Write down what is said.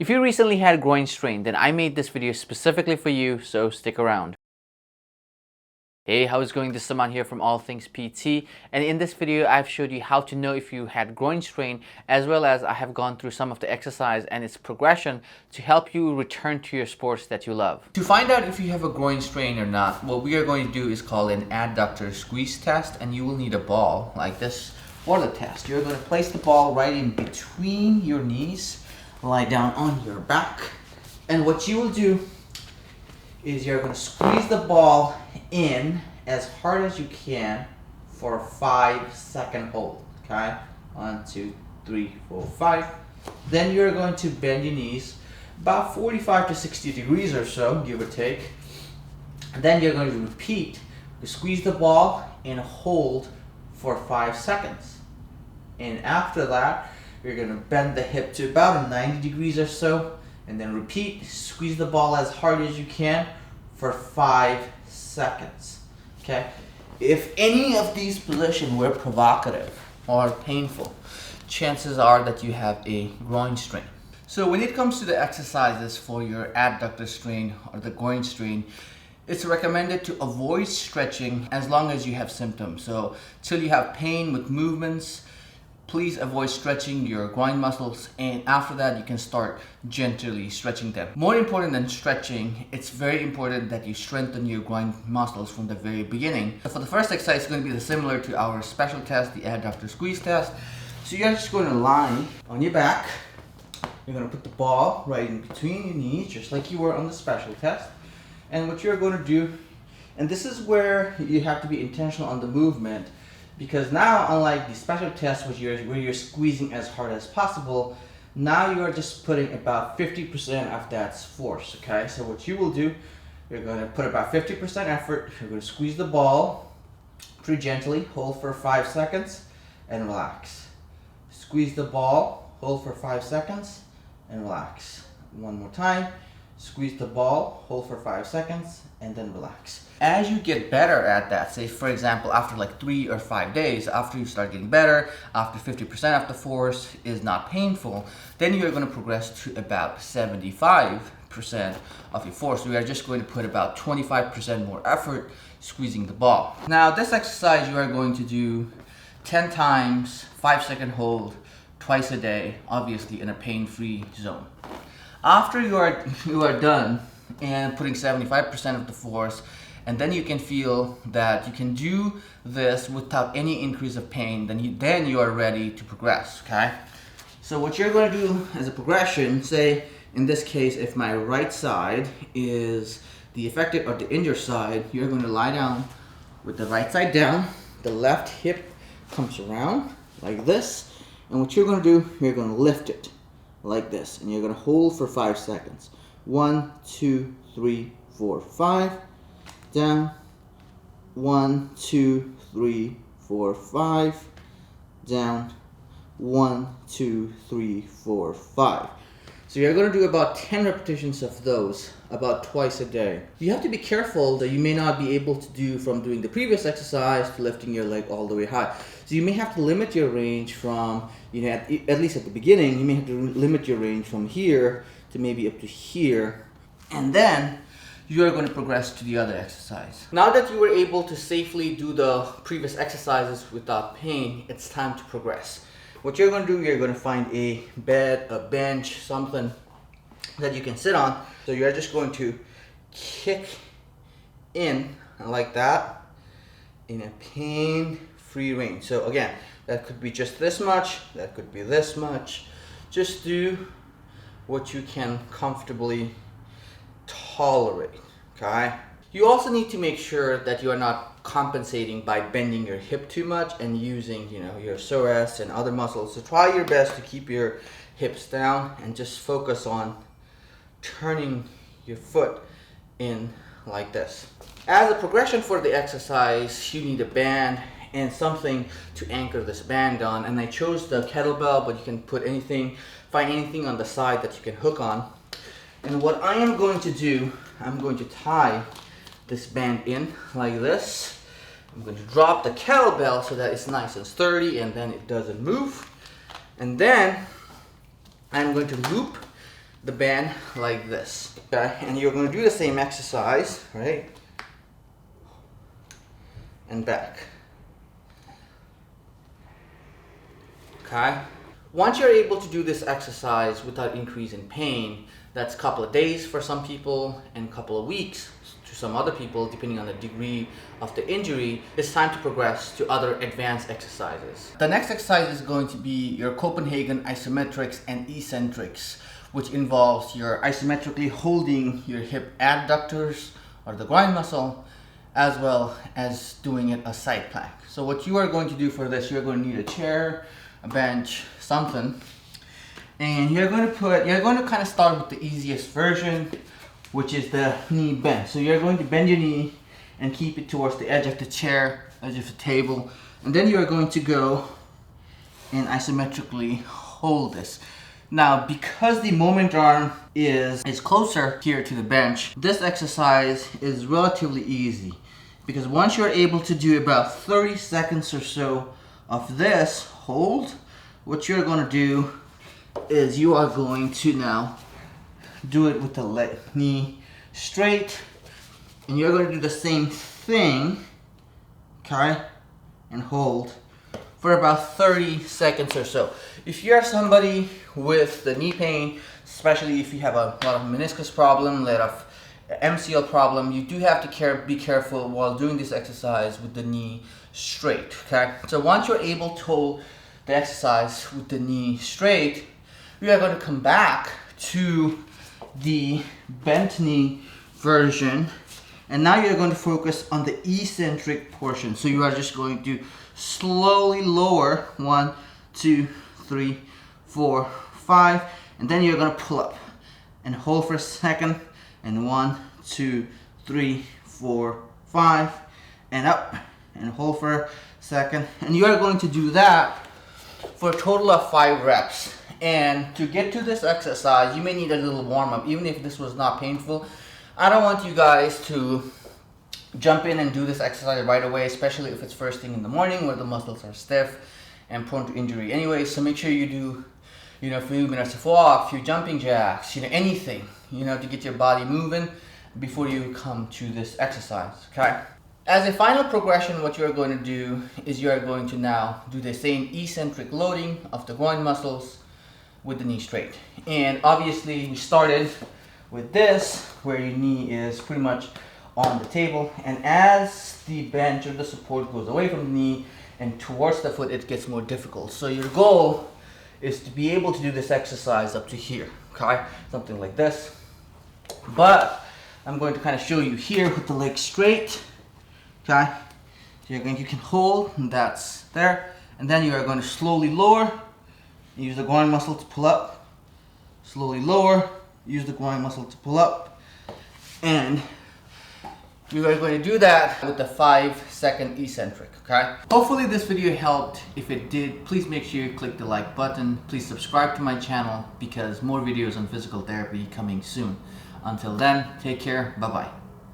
If you recently had groin strain, then I made this video specifically for you, so stick around. Hey, how's it going? This is Saman here from All Things PT, and in this video I've showed you how to know if you had groin strain, as well as I have gone through some of the exercise and its progression to help you return to your sports that you love. To find out if you have a groin strain or not, what we are going to do is called an adductor squeeze test, and you will need a ball like this for the test. You're going to place the ball right in between your knees, lie down on your back, and what you will do is you're going to squeeze the ball in as hard as you can for a 5-second hold. Okay, 1, 2, 3, 4, 5. Then you're going to bend your knees about 45 to 60 degrees or so, give or take. And then you're going to repeat. You squeeze the ball and hold for 5 seconds. And after that, you're going to bend the hip to about 90 degrees or so, and then repeat. Squeeze the ball as hard as you can for 5 seconds. Okay? If any of these positions were provocative or painful, chances are that you have a groin strain. So when it comes to the exercises for your adductor strain or the groin strain, it's recommended to avoid stretching as long as you have symptoms. So till you have pain with movements, please avoid stretching your groin muscles, and after that you can start gently stretching them. More important than stretching, it's very important that you strengthen your groin muscles from the very beginning. For the first exercise, it's going to be similar to our special test, the adductor squeeze test. So you're just going to lie on your back. You're going to put the ball right in between your knees, just like you were on the special test. And what you're going to do, and this is where you have to be intentional on the movement, because now, unlike the special test where you're squeezing as hard as possible, now you are just putting about 50% of that force. Okay, so what you will do, you're going to put about 50% effort. You're going to squeeze the ball pretty gently, hold for 5 seconds, and relax. Squeeze the ball, hold for 5 seconds, and relax. One more time. Squeeze the ball, hold for 5 seconds, and then relax. As you get better at that, say for example after like 3 or 5 days, after you start getting better, after 50% of the force is not painful, then you're going to progress to about 75% of your force. We are just going to put about 25% more effort squeezing the ball. Now this exercise you are going to do 10 times, 5-second hold, twice a day, obviously in a pain-free zone. After you are done and putting 75% of the force, and then you can feel that you can do this without any increase of pain, then you are ready to progress. Okay, so what you're going to do as a progression, say in this case if my right side is the affected or the injured side, you're going to lie down with the right side down, the left hip comes around like this, and what you're going to do, you're going to lift it like this, and you're going to hold for 5 seconds. 1, 2, 3, 4, 5. Down. 1, 2, 3, 4, 5. Down. 1, 2, 3, 4, 5. So you're going to do about 10 repetitions of those, about twice a day. You have to be careful that you may not be able to do from doing the previous exercise to lifting your leg all the way high. So you may have to limit your range from, at least at the beginning, you may have to limit your range from here to maybe up to here. And then you are going to progress to the other exercise. Now that you were able to safely do the previous exercises without pain, it's time to progress. What you're going to do, you're going to find a bed, a bench, something that you can sit on. So you're just going to kick in like that in a pain-free range. So again, that could be just this much, that could be this much. Just do what you can comfortably tolerate. Okay? You also need to make sure that you are not compensating by bending your hip too much and using, your psoas and other muscles. So try your best to keep your hips down and just focus on turning your foot in like this. As a progression for the exercise, you need a band and something to anchor this band on. And I chose the kettlebell, but you can find anything on the side that you can hook on. And what I am going to do, I'm going to tie this band in like this. I'm going to drop the kettlebell so that it's nice and sturdy and then it doesn't move. And then I'm going to loop the band like this. Okay, and you're going to do the same exercise, right? And back. Okay. Once you're able to do this exercise without increase in pain, that's a couple of days for some people and a couple of weeks to some other people, depending on the degree of the injury, it's time to progress to other advanced exercises. The next exercise is going to be your Copenhagen isometrics and eccentrics, which involves your isometrically holding your hip adductors or the groin muscle, as well as doing it a side plank. So what you are going to do for this, you're going to need a chair, a bench, something, and you're going to kind of start with the easiest version, which is the knee bend. So you're going to bend your knee and keep it towards the edge of the chair, edge of the table, and then you're going to go and isometrically hold this. Now, because the moment arm is closer here to the bench, this exercise is relatively easy, because once you're able to do about 30 seconds or so of this hold, what you're going to do is you are going to now do it with the knee straight, and you're going to do the same thing, okay, and hold for about 30 seconds or so. If you're somebody with the knee pain, especially if you have a lot of meniscus problem, a lot of MCL problem, you do have to be careful while doing this exercise with the knee straight, okay? So once you're able to hold the exercise with the knee straight, we are going to come back to the bent knee version, and now you're going to focus on the eccentric portion. So you are just going to slowly lower 1, 2, 3, 4, 5, and then you're going to pull up and hold for a second, and 1, 2, 3, 4, 5, and up and hold for a second, and you are going to do that for a total of 5 reps. And to get to this exercise, you may need a little warm-up, even if this was not painful. I don't want you guys to jump in and do this exercise right away, especially if it's first thing in the morning where the muscles are stiff and prone to injury anyway. So make sure you do, a few minutes of walk, a few jumping jacks, anything, to get your body moving before you come to this exercise, okay? As a final progression, what you're going to do is you're going to now do the same eccentric loading of the groin muscles with the knee straight. And obviously we started with this, where your knee is pretty much on the table, and as the bench or the support goes away from the knee and towards the foot, it gets more difficult. So your goal is to be able to do this exercise up to here, okay? Something like this. But I'm going to kind of show you here with the legs straight, okay? So you can hold, and that's there, and then you are going to slowly lower. Use the groin muscle to pull up. Slowly lower. Use the groin muscle to pull up. And you are going to do that with the 5-second eccentric, okay? Hopefully this video helped. If it did, please make sure you click the like button. Please subscribe to my channel, because more videos on physical therapy coming soon. Until then, take care. Bye-bye.